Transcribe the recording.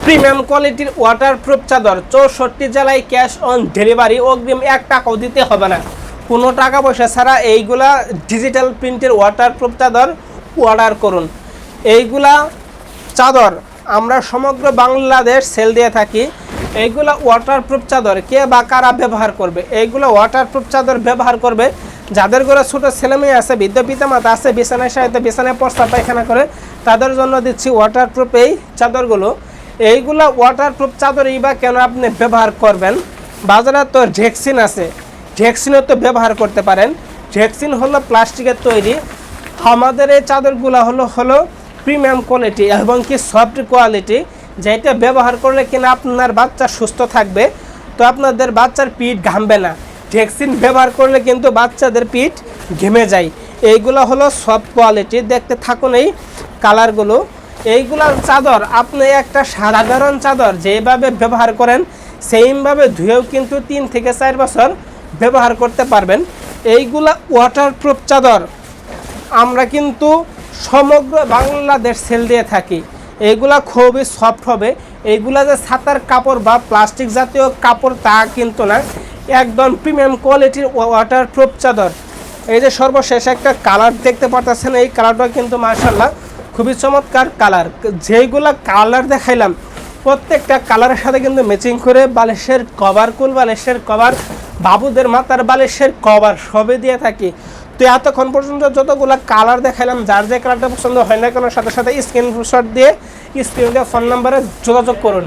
Premium কোয়ালিটির waterproof চাদর 64 জেলায় ক্যাশ অন ডেলিভারি, অগ্রিম 1 টাকাও দিতে হবে না। কোনো টাকা পয়সা ছাড়া এইগুলা ডিজিটাল প্রিন্টের ওয়াটারপ্রুফ চাদর অর্ডার করুন। এইগুলা চাদর আমরা সমগ্র বাংলাদেশ সেল দিয়ে থাকি। এইগুলা ওয়াটারপ্রুফ চাদর কে বা কারা ব্যবহার করবে? এইগুলো ওয়াটারপ্রুফ চাদর ব্যবহার করবে যাদের ঘরে ছোটো ছেলেমেয়ে আছে, বৃদ্ধ পিতামাতা আছে, বিছানায় সাহিত্য বিছানায় প্রস্তাব পায়খানা করে, তাদের জন্য দিচ্ছি ওয়াটারপ্রুফ এই চাদরগুলো। এইগুলা ওয়াটারপ্রুফ চাদরই বা কেন আপনি ব্যবহার করবেন? বাজারে তো ঢেক্সিন আছে, ঢেক্সিনও তো ব্যবহার করতে পারেন। ঢেক্সিন হলো প্লাস্টিকের তৈরি। আমাদের এই চাদরগুলো হলো প্রিমিয়াম কোয়ালিটি এবং কি সফট কোয়ালিটি, যেটা ব্যবহার করলে কিনা আপনার বাচ্চা সুস্থ থাকবে, তো আপনাদের বাচ্চার পিঠ ঘামবে না। ঢেক্সিন ব্যবহার করলে কিন্তু বাচ্চাদের পিঠ ঘেমে যায়। এইগুলো হলো সফট কোয়ালিটি। দেখতে থাকুন এই কালারগুলো। এইগুলার চাদর আপনি একটা সাধারণ চাদর যেভাবে ব্যবহার করেন সেইভাবে ধুয়েও কিন্তু 3 থেকে 4 বছর ব্যবহার করতে পারবেন। এইগুলা ওয়াটারপ্রুফ চাদর আমরা কিন্তু সমগ্র বাংলাদেশ সেল দিয়ে থাকি। এইগুলা খুবই সফট হবে। এইগুলা যে ছাতার কাপড় বা প্লাস্টিক জাতীয় কাপড় তা কিন্তু না, একদম প্রিমিয়াম কোয়ালিটির ওয়াটারপ্রুফ চাদর। এই যে সর্বশেষ একটা কালার দেখতে পাচ্ছেন, এই কালারটা কিন্তু মাশাআল্লাহ খুবই চমৎকার কালার। যেইগুলা কালার দেখাইলাম প্রত্যেকটা কালারের সাথে কিন্তু ম্যাচিং করে বালিশের কভার, কুল বালিশের কভার, বাবুদের মাথার বালিশের কভার সবই দিয়ে থাকি। তো এতক্ষণ পর্যন্ত যতগুলো কালার দেখাইলাম, যার যে কালারটা পছন্দ হয় না কেন সাথে সাথে স্ক্রিনশট দিয়ে ফোন নাম্বারে যোগাযোগ করুন।